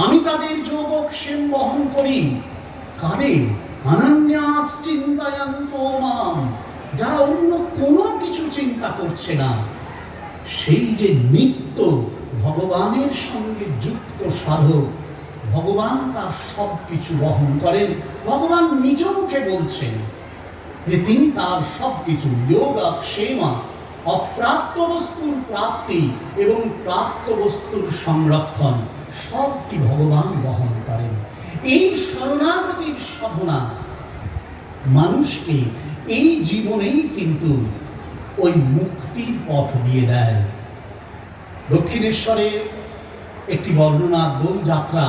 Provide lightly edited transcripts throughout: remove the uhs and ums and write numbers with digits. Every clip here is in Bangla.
আমি তাদের যোগক্ষেম বহন করি। কাদের? অনন্যাস চিন্তায়ন্তো মাম, যারা অন্য কোনো কিছু চিন্তা করছে না। সেই যে নিত্য ভগবানের সঙ্গে যুক্ত সাধক, ভগবান তার সব কিছু বহন করেন। ভগবান নিজ মুখে বলছেন যে তিনি তার সব কিছু যোগক্ষেমা, অপ্রাপ্ত বস্তুর প্রাপ্তি এবং প্রাপ্ত বস্তুর সংরক্ষণ সবটি ভগবান বহন করেন। এই শরণাগতির সাধনা মানুষকে এই জীবনেই কিন্তু ওই মুক্তির পথ দিয়ে দেয়। দক্ষিণেশ্বরে একটি বর্ণনা, দোল যাত্রা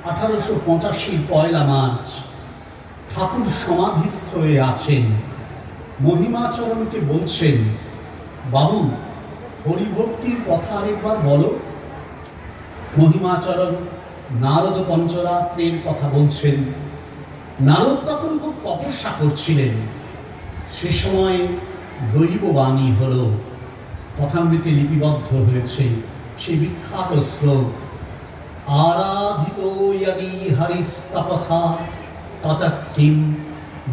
1885 পয়লা মার্চ ঠাকুর সমাধিস্থ হয়ে আছেন। মহিমাচরণকে বলছেন, বাবু হরিভক্তির কথা আরেকবার বলো। মহিমাচরণ নারদ পঞ্চরাত্রের কথা বলছেন। নারদ তখন খুব তপস্যা করছিলেন। সে সময় দৈববাণী হল, কথামৃতে লিপিবদ্ধ হয়েছে সেই বিখ্যাত শ্লোক, আরাধিত যদি হরিস্তপসা ততঃ কিম,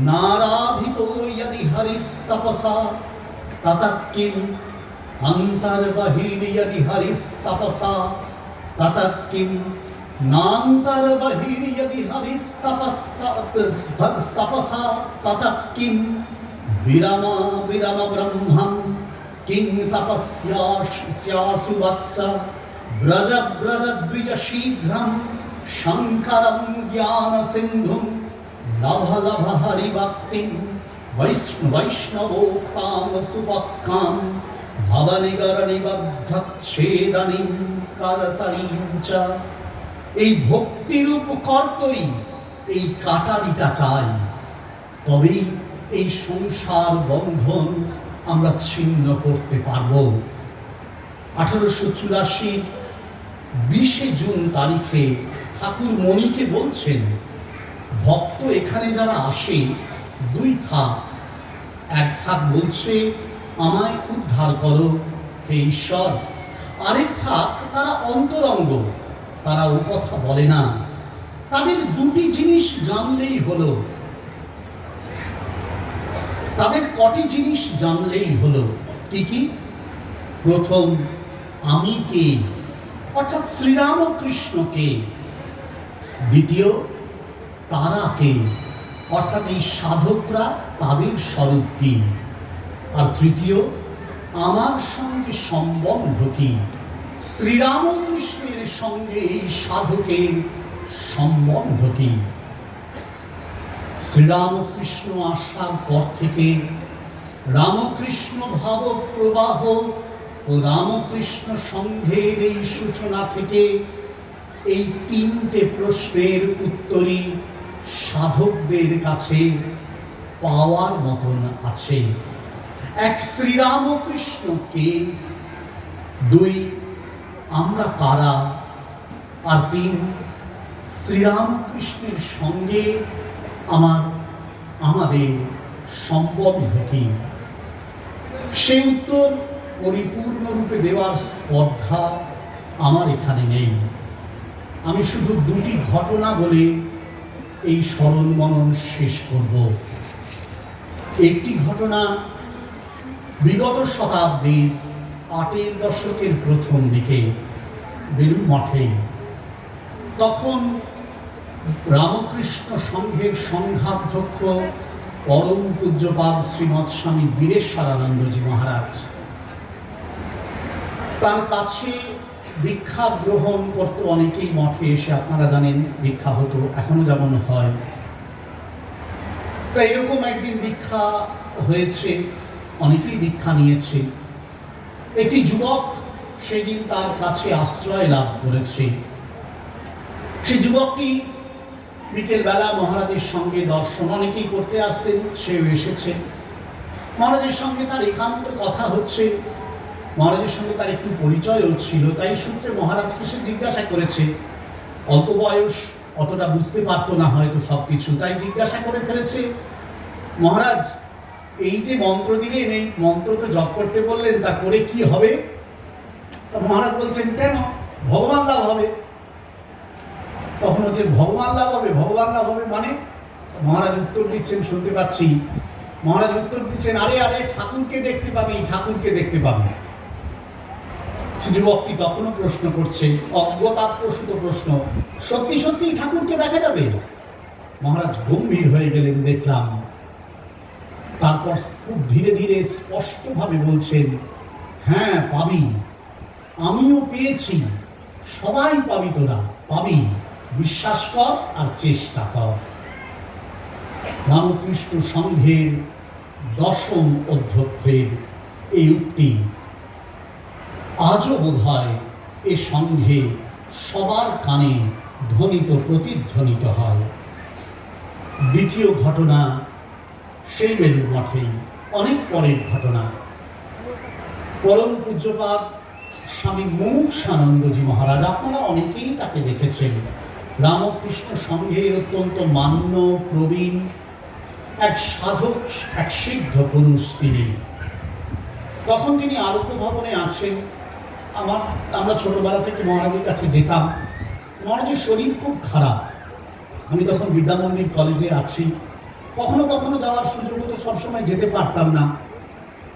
নারাধিত যদি হরিস্তপসা ততঃ কিম, অন্তর্বহিঃ যদি হরিস্তপসা ততঃ কিম, নান্তর্বহিঃ যদি হরিস্তপসা ততঃ কিম, বিরম বিরম ব্রহ্মং কিং তপস্যাসু বৎস, ব্রজ ব্রজ দ্বিজ শীঘ্রম শঙ্করং জ্ঞান সিন্ধুম, লভ লভ হরিভক্তিম বৈষ্ণবোক্তাং সুপক্কাম, ভবনিগর নিবদ্ধচ্ছেদনিম করতরিং চ। এই ভক্তিরূপ কর্তরি, এই কাটারিটা চাই, তবেই এই সংসার বন্ধন আমরা ছিন্ন করতে পারব। 1884 20 জুন তারিখে ঠাকুর মণিকে বলছেন, ভক্ত এখানে যারা আসে দুই থাক, এক থাক বলছে আমায় উদ্ধার করো হে ঈশ্বর, আরেক থাক তারা অন্তরঙ্গ, তারা ও কথা বলে না। তাদের দুটি জিনিস জানলেই হলো, তাদের কটি জিনিস জানলেই হলো। কি কি? প্রথম, আমি কে, অর্থাৎ শ্রীরামকৃষ্ণকে। দ্বিতীয়, তারা কে, অর্থাৎ এই সাধকরা, তাদের স্বরূপ কি। আর তৃতীয়, আমার সঙ্গে সম্বন্ধ কি, শ্রীরামকৃষ্ণের সঙ্গে এই সাধকের সম্বন্ধ কি। শ্রীরামকৃষ্ণ আসার পর থেকে রামকৃষ্ণ ভাব প্রবাহ ও রামকৃষ্ণ সংঘের এই সূচনা থেকে এই তিনটে প্রশ্নের উত্তরই সাধকদের কাছে পাওয়ার মতন আছে। এক, শ্রীরামকৃষ্ণ কে, দুই, আমরা কারা, আর তিন, শ্রীরামকৃষ্ণের সঙ্গে আমাদের সম্বন্ধ কি। সেই উত্তর পরিপূর্ণরূপে দেওয়ার স্পর্ধা আমার এখানে নেই। আমি শুধু দুটি ঘটনা বলে এই স্মরণ মনন শেষ করব। একটি ঘটনা বিগত শতাব্দীর 8 দশকের প্রথম দিকে বেলুড় মঠে, তখন রামকৃষ্ণ সংঘের সংঘাধ্যক্ষ পরম পূজ্যপাদ শ্রীমৎ স্বামী বীরেশ্বরানন্দজি মহারাজ, তার কাছে দীক্ষা গ্রহণ করতো অনেকেই মঠে এসে। আপনারা জানেন দীক্ষা হতো, এখনো যেমন হয়। তা এরকম একদিন দীক্ষা হয়েছে, অনেকেই দীক্ষা নিয়েছে। একটি যুবক সেদিন তার কাছে আশ্রয় লাভ করেছে। সেই যুবকটি বিকেলবেলা মহারাজের সঙ্গে দর্শন অনেকেই করতে আসতেন, সেও এসেছে। মহারাজের সঙ্গে তার একান্ত কথা হচ্ছে, মহারাজের সঙ্গে তার একটু পরিচয়ও ছিল। তাই সূত্রে মহারাজকে সে জিজ্ঞাসা করেছে, অল্প বয়স, অতটা বুঝতে পারতো না হয়তো সব কিছু, তাই জিজ্ঞাসা করে ফেলেছে, মহারাজ এই যে মন্ত্র দিলেন, এই মন্ত্র তো জপ করতে বললেন, তা করে কি হবে? তা মহারাজ বলছেন, কেন? ভগবান লাভ হবে। তখন হচ্ছে ভগবান লাভ হবে, ভগবান লাভ হবে মানে? মহারাজ উত্তর দিচ্ছেন, শুনতে পাচ্ছি, মহারাজ উত্তর দিচ্ছেন, আরে আরে ঠাকুরকে দেখতে পাবি, ঠাকুরকে দেখতে পাবি। সে যুবকটি তখনও প্রশ্ন করছে, অজ্ঞতাপ্রসূত প্রশ্ন, সত্যি সত্যি ঠাকুরকে দেখা যাবে? মহারাজ গম্ভীর হয়ে গেলেন, দেখলাম। তারপর খুব ধীরে ধীরে স্পষ্টভাবে বলছেন, হ্যাঁ পাবি, আমিও পেয়েছি, সবাই পাবি, তোরা পাবি, বিশ্বাস কর আর চেষ্টা কর। রামকৃষ্ণ সংঘের 10ম অধ্যক্ষের এই উক্তি আজও বোধহয় এ সংঘে সবার কানে ধ্বনিত প্রতিধ্বনিত হয়। দ্বিতীয় ঘটনা সেই বেলুড় মঠেই, অনেক পরের ঘটনা। পরম পূজ্যপাদ স্বামী মুমুক্ষানন্দজি মহারাজ, আপনারা অনেকেই তাকে দেখেছেন, রামকৃষ্ণ সংঘের অত্যন্ত মান্য প্রবীণ এক সাধক, এক সিদ্ধ পুরুষ তিনি। তখন তিনি আরোগ্য ভবনে আছেন। আমরা ছোটবেলা থেকে মহারাজের কাছে যেতাম। মহারাজের শরীর খুব খারাপ, আমি তখন বিদ্যামন্দির কলেজে আছি। কখনো কখনো যাওয়ার সুযোগ হতো, সবসময় যেতে পারতাম না।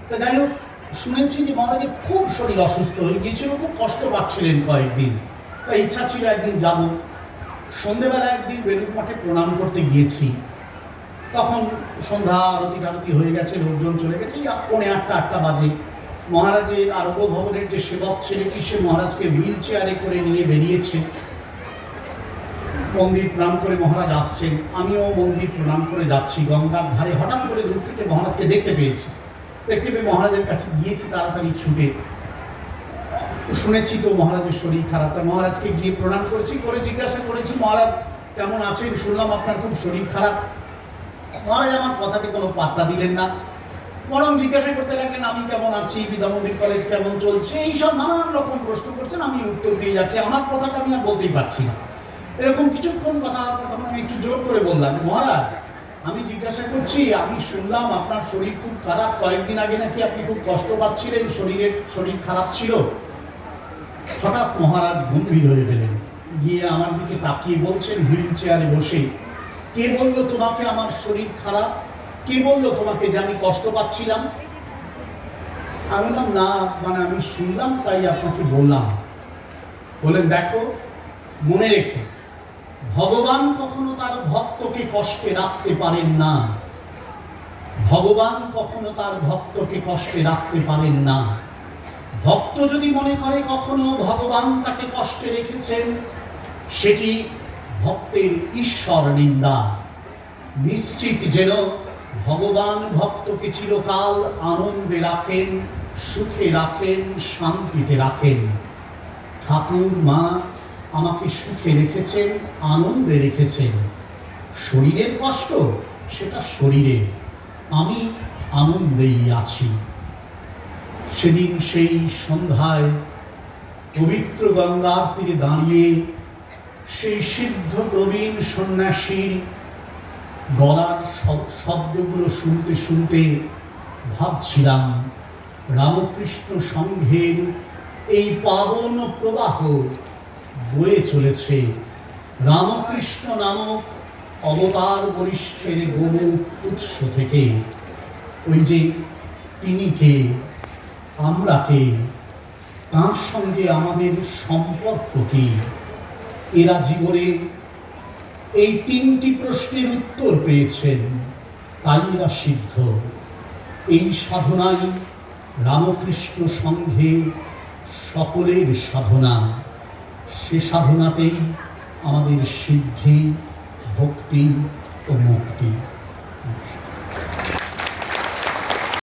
তা যাই হোক, শুনেছি যে মহারাজের খুব শরীর অসুস্থ হয়ে গিয়েছিল, খুব কষ্ট পাচ্ছিলেন কয়েকদিন। তাই ইচ্ছা ছিল একদিন যাব। সন্ধেবেলা একদিন বেলুড় মঠে প্রণাম করতে গিয়েছি। তখন সন্ধ্যা আরতি হয়ে গেছে, লোকজন চলে গেছে, 8:30 বাজে। মহারাজের আরোগ্য ভবনের যে সেবক ছেলেটি, সে মহারাজকে হুইল চেয়ারে করে নিয়ে বেরিয়েছে। মন্দির প্রণাম করে মহারাজ আসছেন, আমিও মন্দির প্রণাম করে যাচ্ছি গঙ্গার ধারে। হঠাৎ করে দূর থেকে মহারাজকে দেখতে পেয়েছি। দেখতে পেয়ে মহারাজের কাছে গিয়েছি তাড়াতাড়ি ছুটে। শুনেছি তো মহারাজের শরীর খারাপ, তা মহারাজকে গিয়ে প্রণাম করেছি, করে জিজ্ঞাসা করেছি, মহারাজ কেমন আছেন? শুনলাম আপনার খুব শরীর খারাপ। মহারাজ আমার কথাতে কোনো পাত্তা দিলেন না, বরং জিজ্ঞাসা করতে লাগলেন আমি কেমন আছি, বিদ্যামন্দির কলেজ কেমন চলছে, এইসব নানান রকম প্রশ্ন করছেন। আমি উত্তর দিয়ে যাচ্ছি, আমার কথাটা আমি আর বলতেই পারছি না। এরকম কিছুক্ষণ কথা, তখন আমি একটু জোর করে বললাম, মহারাজ আমি জিজ্ঞাসা করছি, আমি শুনলাম আপনার শরীর খুব খারাপ, কয়েকদিন আগে নাকি আপনি খুব কষ্ট পাচ্ছিলেন, শরীর খারাপ ছিল। হঠাৎ মহারাজ গম্ভীর হয়ে গেলেন, গিয়ে আমার দিকে তাকিয়ে বলছেন, হুইল চেয়ারে বসে, কে বললো তোমাকে আমার শরীর খারাপ? কে বললো তোমাকে যে আমি কষ্ট পাচ্ছিলাম? আমি বললাম, না মানে আমি শুনলাম তাই আপনাকে বললাম। বললেন, দেখো, মনে রেখো, ভগবান কখনো তার ভক্তকে কষ্টে রাখতে পারেন না। ভগবান কখনো তার ভক্তকে কষ্টে রাখতে পারেন না। ভক্ত যদি মনে করে কখনো ভগবান তাকে কষ্টে রেখেছেন, সেটি ভক্তের ঈশ্বর নিন্দা। নিশ্চিত যেন ভগবান ভক্তকে চিরকাল আনন্দে রাখেন, সুখে রাখেন, শান্তিতে রাখেন। ঠাকুর মা আমাকে সুখে রেখেছেন, আনন্দে রেখেছেন। শরীরের কষ্ট সেটা শরীরে, আমি আনন্দেই আছি। সেদিন সেই সন্ধ্যায় পবিত্র গঙ্গার তীরে দাঁড়িয়ে সেই সিদ্ধ প্রবীণ সন্ন্যাসীর গলার শব্দগুলো শুনতে শুনতে ভাবছিলাম, রামকৃষ্ণ সংঘের এই পাবন প্রবাহ বয়ে চলেছে রামকৃষ্ণ নামক অবতার বরিষ্ঠের গোমুখ উৎস থেকে। ওই যে তিনি কে, আমরা কে, তাঁর সঙ্গে আমাদের সম্পর্ক কি, এরা জীবনে এই 3টি প্রশ্নের উত্তর পেয়েছেন, তাই এরা সিদ্ধ। এই সাধনাই রামকৃষ্ণ সংঘে সকলের সাধনা। সে সাধনাতেই আমাদের সিদ্ধি, ভক্তি ও মুক্তি।